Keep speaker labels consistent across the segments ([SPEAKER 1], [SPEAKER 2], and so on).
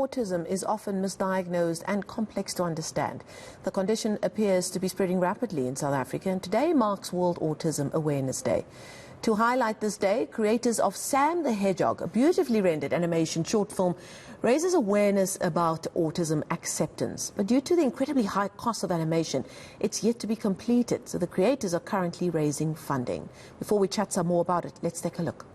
[SPEAKER 1] autism is often misdiagnosed and complex to understand. The condition appears to be spreading rapidly in South Africa, and today marks World Autism Awareness Day. To highlight this day, creators of Sam the Hedgehog, a beautifully rendered animation short film, raises awareness about autism acceptance. But due to the incredibly high cost of animation, it's yet to be completed, so the creators are currently raising funding. Before we chat some more about it, let's take a look.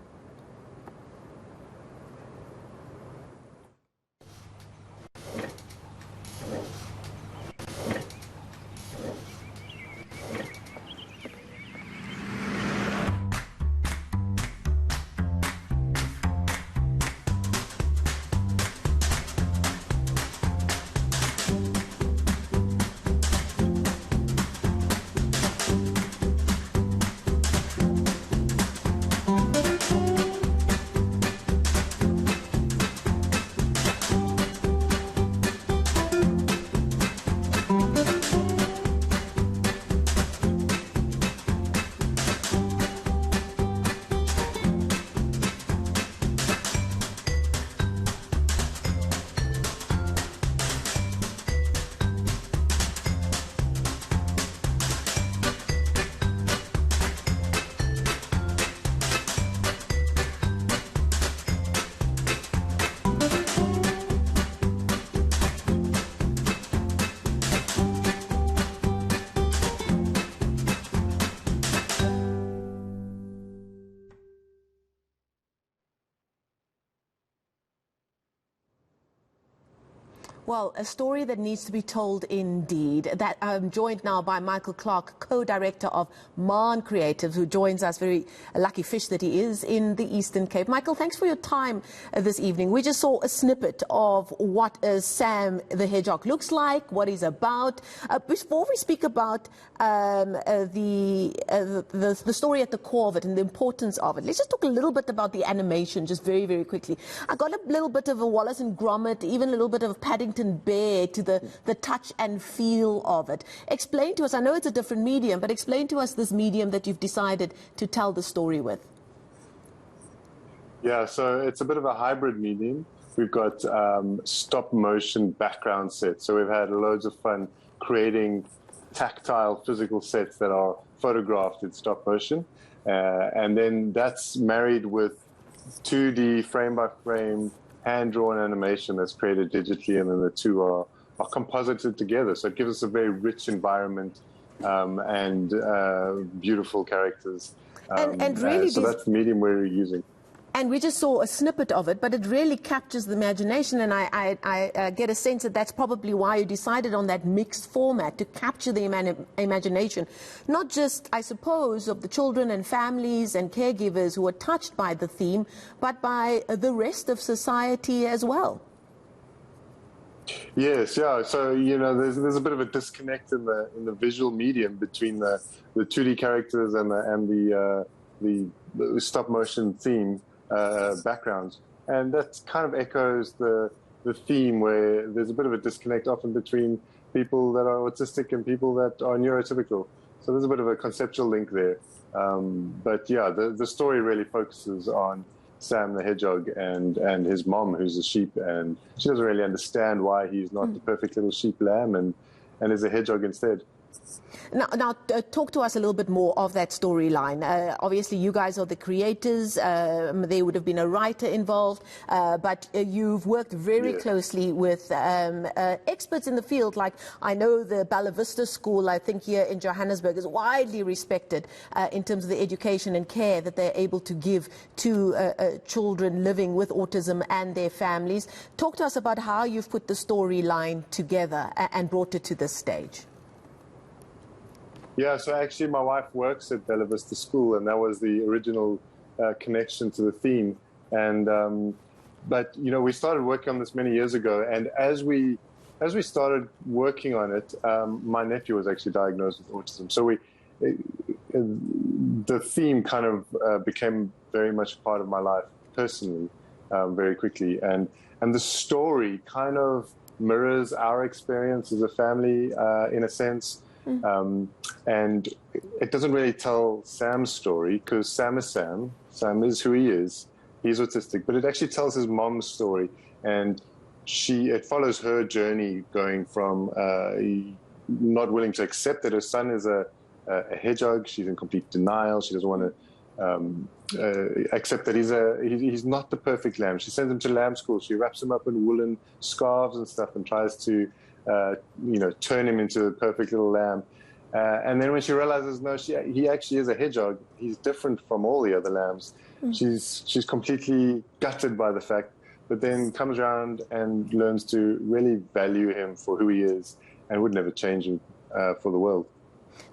[SPEAKER 1] Well, a story that needs to be told indeed. That I'm joined now by Michael Clark, co-director of MAAN Creative, who joins us, very lucky fish that he is, in the Eastern Cape. Michael, thanks for your time this evening. We just saw a snippet of what Sam the Hedgehog looks like, what he's about. Before we speak about the story at the core of it and the importance of it, let's just talk a little bit about the animation, just very, very quickly. I got a little bit of a Wallace and Gromit, even a little bit of Paddington Bear to the touch and feel of it. Explain to us, I know it's a different medium, but explain to us this medium that you've decided to tell the story with.
[SPEAKER 2] Yeah, so it's a bit of a hybrid medium. We've got stop motion background sets. So we've had loads of fun creating tactile physical sets that are photographed in stop motion. And then that's married with 2D frame by frame hand-drawn animation that's created digitally, and then the two are composited together. So it gives us a very rich environment and beautiful characters.
[SPEAKER 1] And really
[SPEAKER 2] so that's the medium we're using.
[SPEAKER 1] And we just saw a snippet of it, but it really captures the imagination, and I get a sense that that's probably why you decided on that mixed format, to capture the imagination, not just, I suppose, of the children and families and caregivers who are touched by the theme, but by the rest of society as well.
[SPEAKER 2] Yes, yeah. So, you know, there's a bit of a disconnect in the visual medium between the 2D characters and the stop motion theme backgrounds, and that kind of echoes the theme, where there's a bit of a disconnect often between people that are autistic and people that are neurotypical. So there's a bit of a conceptual link there. But yeah, the story really focuses on Sam the Hedgehog and his mom, who's a sheep, and she doesn't really understand why he's not the perfect little sheep lamb and is a hedgehog instead.
[SPEAKER 1] Now, talk to us a little bit more of that storyline. Obviously, you guys are the creators. There would have been a writer involved, but you've worked very closely with experts in the field. Like, I know the Bella Vista School, I think here in Johannesburg, is widely respected in terms of the education and care that they're able to give to children living with autism and their families. Talk to us about how you've put the storyline together and brought it to this stage.
[SPEAKER 2] Yeah, so actually my wife works at Bella Vista School, and that was the original connection to the theme. And but you know, we started working on this many years ago, and as we started working on it, my nephew was actually diagnosed with autism. So the theme kind of became very much part of my life personally, very quickly, and the story kind of mirrors our experience as a family in a sense. And it doesn't really tell Sam's story, because Sam is Sam. Sam is who he is. He's autistic, but it actually tells his mom's story. And it follows her journey going from not willing to accept that her son is a hedgehog. She's in complete denial. She doesn't want to accept that he's not the perfect lamb. She sends him to lamb school. She wraps him up in woolen scarves and stuff and tries to turn him into the perfect little lamb. And then when she realizes, no, he actually is a hedgehog. He's different from all the other lambs. She's completely gutted by the fact, but then comes around and learns to really value him for who he is and would never change him for the world.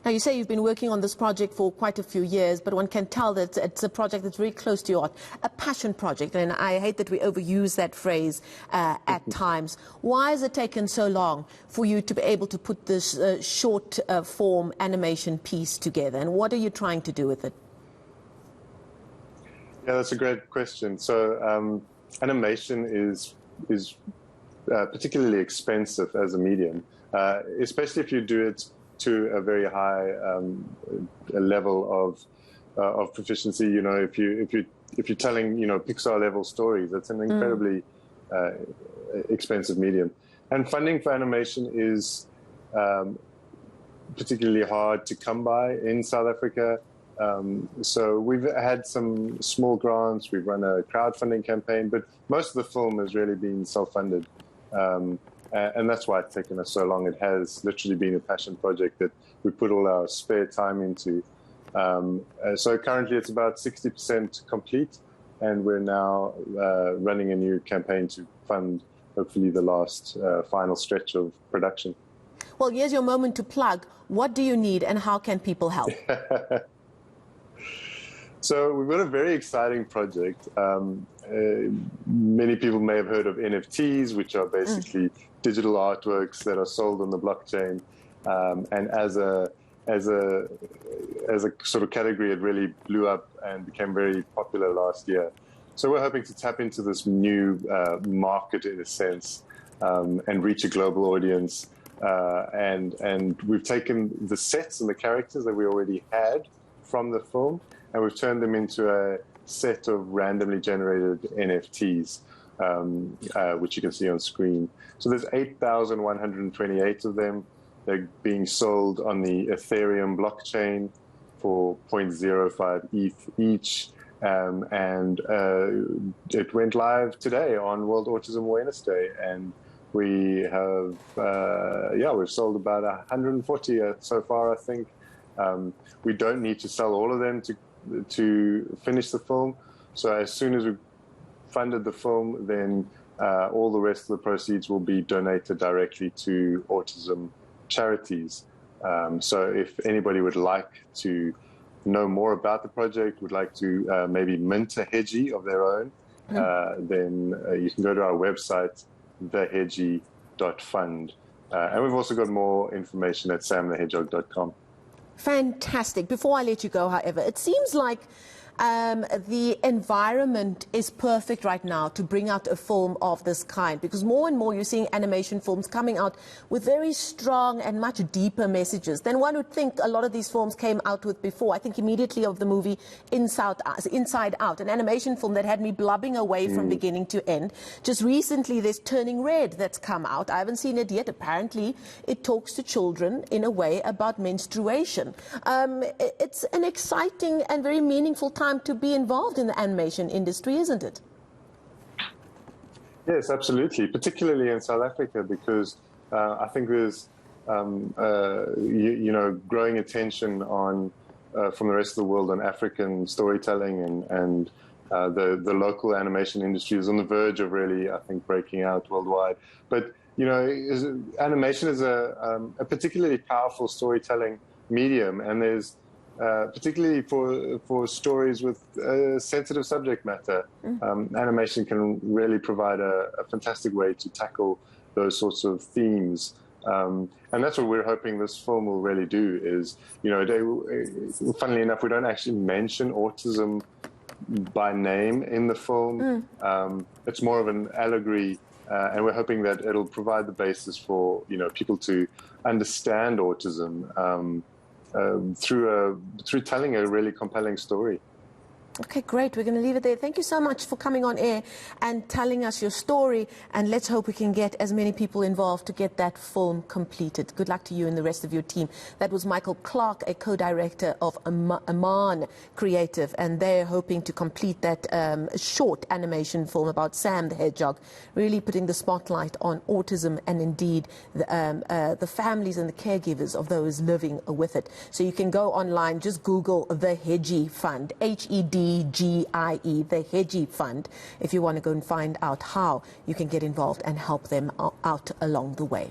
[SPEAKER 1] Now, you say you've been working on this project for quite a few years, but one can tell that it's a project that's very close to your heart, a passion project, and I hate that we overuse that phrase at times. Why has it taken so long for you to be able to put this short form animation piece together, and what are you trying to do with it?
[SPEAKER 2] Yeah, that's a great question. So animation is particularly expensive as a medium, especially if you do it to a very high level of proficiency. You know, if you're telling Pixar level stories, that's an incredibly expensive medium. And funding for animation is particularly hard to come by in South Africa. So we've had some small grants. We've run a crowdfunding campaign, but most of the film has really been self-funded. And that's why it's taken us so long. It has literally been a passion project that we put all our spare time into. So currently it's about 60% complete, and we're now running a new campaign to fund hopefully the last final stretch of production.
[SPEAKER 1] Well, here's your moment to plug. What do you need and how can people help?
[SPEAKER 2] So we've got a very exciting project. Many people may have heard of NFTs, which are basically digital artworks that are sold on the blockchain. And as a sort of category, it really blew up and became very popular last year. So we're hoping to tap into this new market in a sense and reach a global audience. And we've taken the sets and the characters that we already had from the film, and we've turned them into a set of randomly generated NFTs, which you can see on screen. So there's 8,128 of them. They're being sold on the Ethereum blockchain for 0.05 ETH each. And it went live today on World Autism Awareness Day. And we have, we've sold about 140 so far, I think. We don't need to sell all of them to finish the film. So as soon as we've funded the film, then all the rest of the proceeds will be donated directly to autism charities. So if anybody would like to know more about the project, would like to maybe mint a hedgie of their own, then you can go to our website, thehedgie.fund. And we've also got more information at samthehedgehog.com.
[SPEAKER 1] Fantastic. Before I let you go, however, it seems like the environment is perfect right now to bring out a film of this kind, because more and more you're seeing animation films coming out with very strong and much deeper messages than one would think a lot of these films came out with before. I think immediately of the movie Inside Out, an animation film that had me blubbing away from beginning to end. Just recently there's Turning Red that's come out. I haven't seen it yet. Apparently it talks to children in a way about menstruation. It's an exciting and very meaningful time to be involved in the animation industry, isn't it?
[SPEAKER 2] Yes, absolutely, particularly in South Africa, because I think there's growing attention on from the rest of the world on African storytelling, and the local animation industry is on the verge of really, I think, breaking out worldwide. But animation is a particularly powerful storytelling medium, and there's particularly for stories with sensitive subject matter, animation can really provide a fantastic way to tackle those sorts of themes. And that's what we're hoping this film will really do is, funnily enough, we don't actually mention autism by name in the film. It's more of an allegory, and we're hoping that it'll provide the basis for, people to understand autism through telling a really compelling story.
[SPEAKER 1] Okay, great. We're going to leave it there. Thank you so much for coming on air and telling us your story. And let's hope we can get as many people involved to get that film completed. Good luck to you and the rest of your team. That was Michael Clark, a co-director of MAAN Creative, and they're hoping to complete that short animation film about Sam the Hedgehog, really putting the spotlight on autism and indeed the families and the caregivers of those living with it. So you can go online, just Google the Hedgie Fund, HEDGIE, the Hedgie Fund, if you want to go and find out how you can get involved and help them out along the way.